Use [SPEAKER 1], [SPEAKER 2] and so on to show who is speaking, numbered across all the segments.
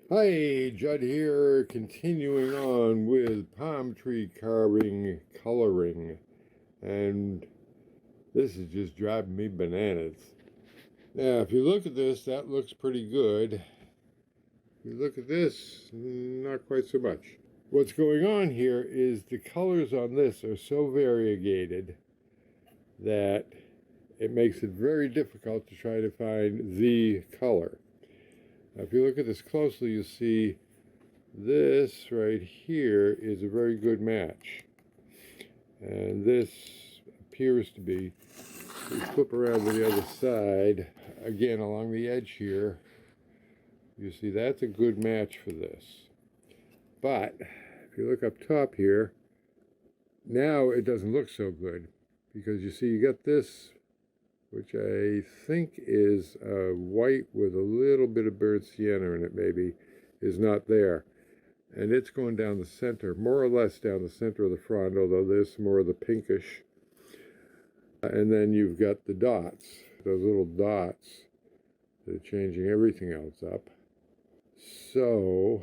[SPEAKER 1] Hi, Judd here, continuing on with palm tree carving coloring, and this is just driving me bananas. Now, if you look at this, that looks pretty good. If you look at this, not quite so much. What's going on here is the colors on this are so variegated that it makes it very difficult to try to find the color. Now, if you look at this closely, you see this right here is a very good match. And this appears to be, we flip around to the other side, again along the edge here, you see that's a good match for this. But if you look up top here, now it doesn't look so good, because you see you got this, which I think is white with a little bit of burnt sienna in it maybe, is not there. And it's going down the center, more or less down the center of the front, although there's more of the pinkish. And then you've got the dots, those little dots that are changing everything else up. So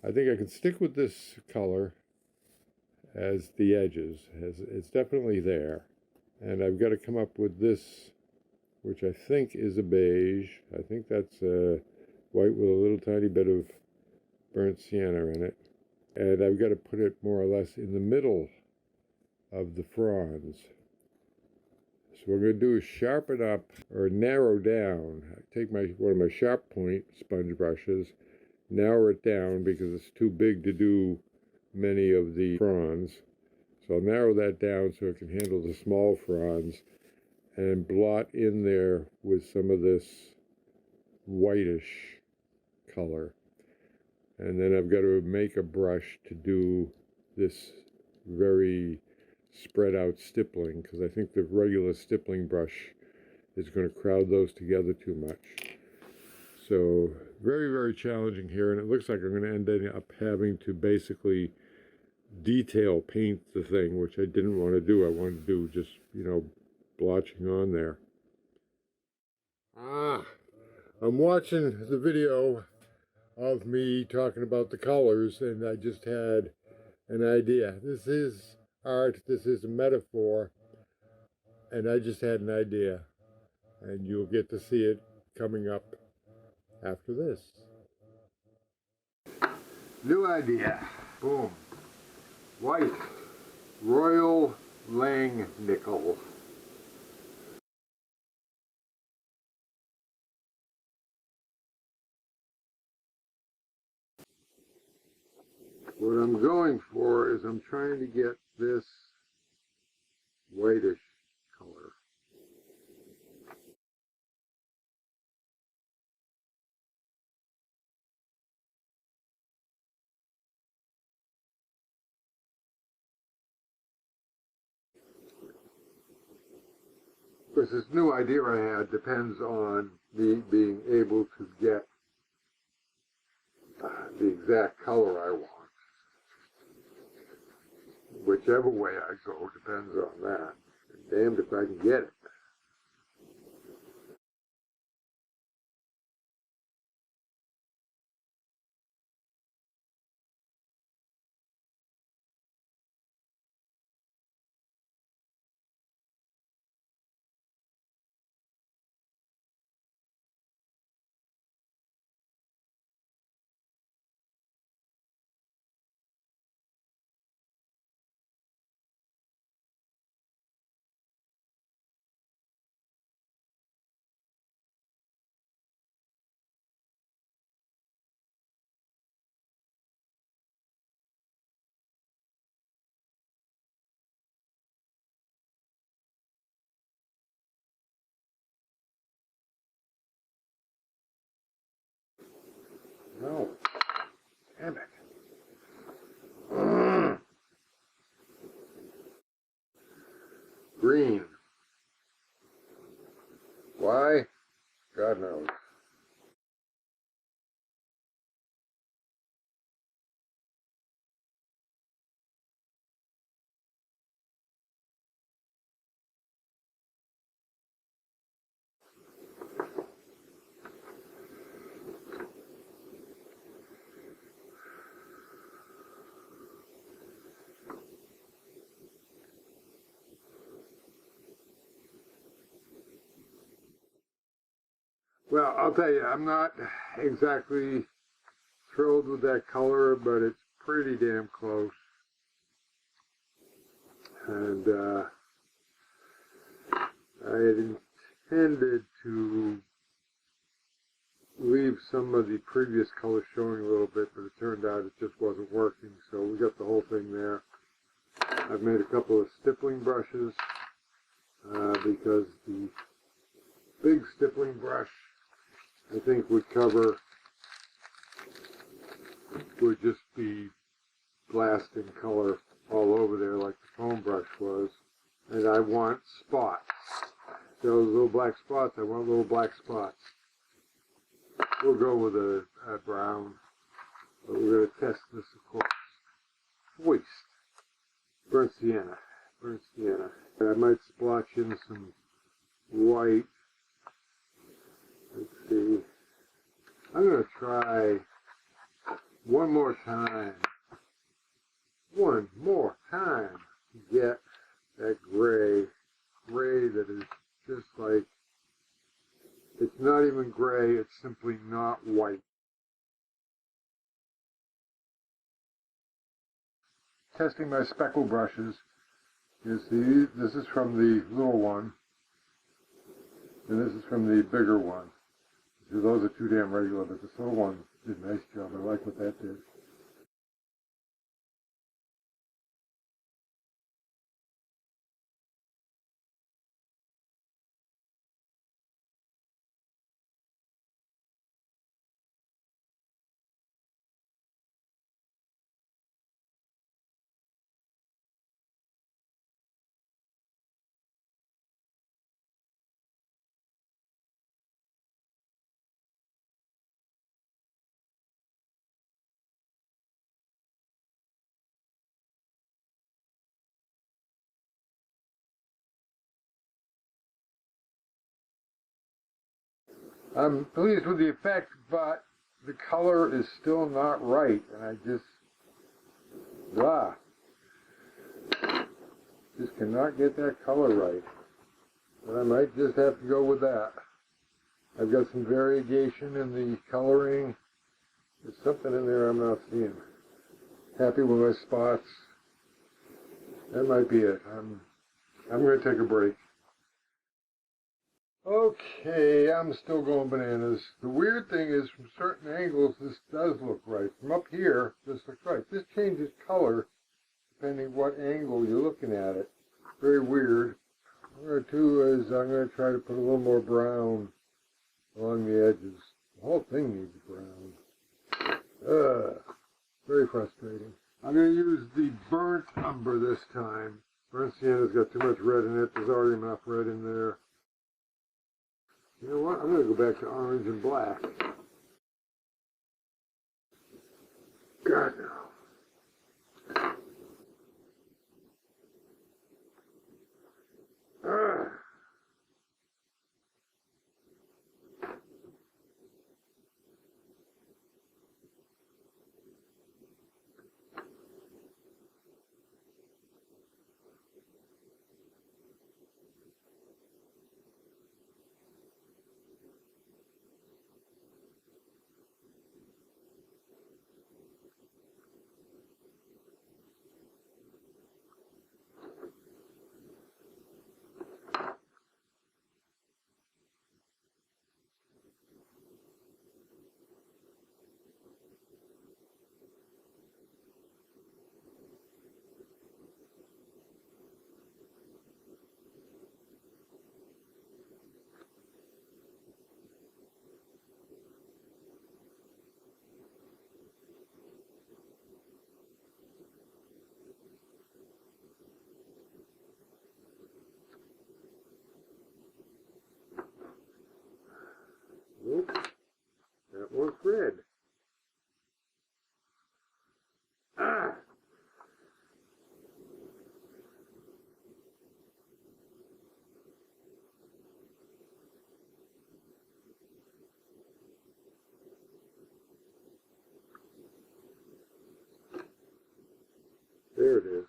[SPEAKER 1] I think I can stick with this color as the edges. It's definitely there. And I've got to come up with this, which I think is a beige. I think that's white with a little tiny bit of burnt sienna in it. And I've got to put it more or less in the middle of the fronds. So what we're going to do is sharpen up or narrow down. Take one of my sharp point sponge brushes, narrow it down because it's too big to do many of the fronds. So I'll narrow that down so it can handle the small fronds, and blot in there with some of this whitish color. And then I've got to make a brush to do this very spread out stippling, because I think the regular stippling brush is going to crowd those together too much. So very, very challenging here, and it looks like I'm going to end up having to basically detail paint the thing, which I didn't want to do. I wanted to do just, blotching on there. I'm watching the video of me talking about the colors, and I just had an idea. This is art, this is a metaphor, and I just had an idea, and you'll get to see it coming up after this. New idea. Boom. White Royal Lang nickel. What I'm going for is I'm trying to get this whitish color. Of course, this new idea I had depends on me being able to get the exact color I want. Whichever way I go depends on that. And damned if I can get it. No. Damn it. Green. Why? God knows. Well, I'll tell you, I'm not exactly thrilled with that color, but it's pretty damn close. And I had intended to leave some of the previous color showing a little bit, but it turned out it just wasn't working, so we got the whole thing there. I've made a couple of stippling brushes because the big stippling brush I think would just be blasting color all over there like the foam brush was. And I want spots. Those little black spots, I want little black spots. We'll go with a brown, but we're going to test this, of course. Moist. Burnt sienna. Burnt sienna. I might splotch in some white. Let's see. I'm going to try one more time. One more time to get that gray. Gray that is just like, it's not even gray, it's simply not white. Testing my speckle brushes. You see, this is from the little one, and this is from the bigger one. See, those are too damn regular, but this little one did a nice job. I like what that did. I'm pleased with the effect, but the color is still not right, and I just cannot get that color right. But I might just have to go with that. I've got some variegation in the coloring. There's something in there I'm not seeing. Happy with my spots. That might be it. I'm going to take a break. Okay, I'm still going bananas. The weird thing is, from certain angles, this does look right. From up here, this looks right. This changes color depending what angle you're looking at it. Very weird. What I'm going to do is I'm going to try to put a little more brown along the edges. The whole thing needs brown. Very frustrating. I'm going to use the burnt umber this time. Burnt sienna's got too much red in it. There's already enough red in there. You know what? I'm going to go back to orange and black. God, no. Nope. That one's red. There it is.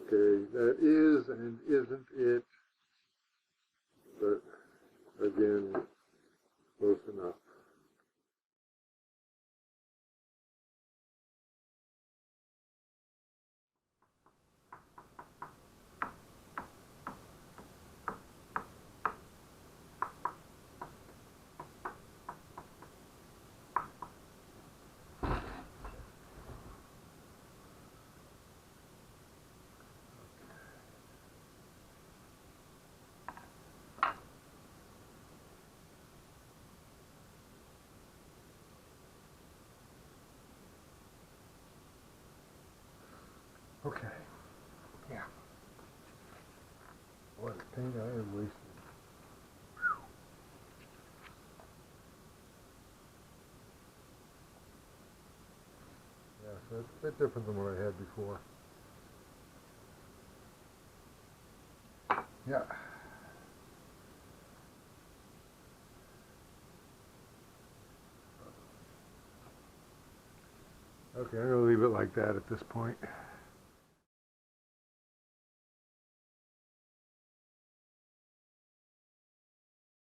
[SPEAKER 1] Okay, that is and isn't it, but again, close enough. Okay. Yeah. What paint I have wasted. Yeah, so it's a bit different than what I had before. Yeah. Okay, I'm going to leave it like that at this point.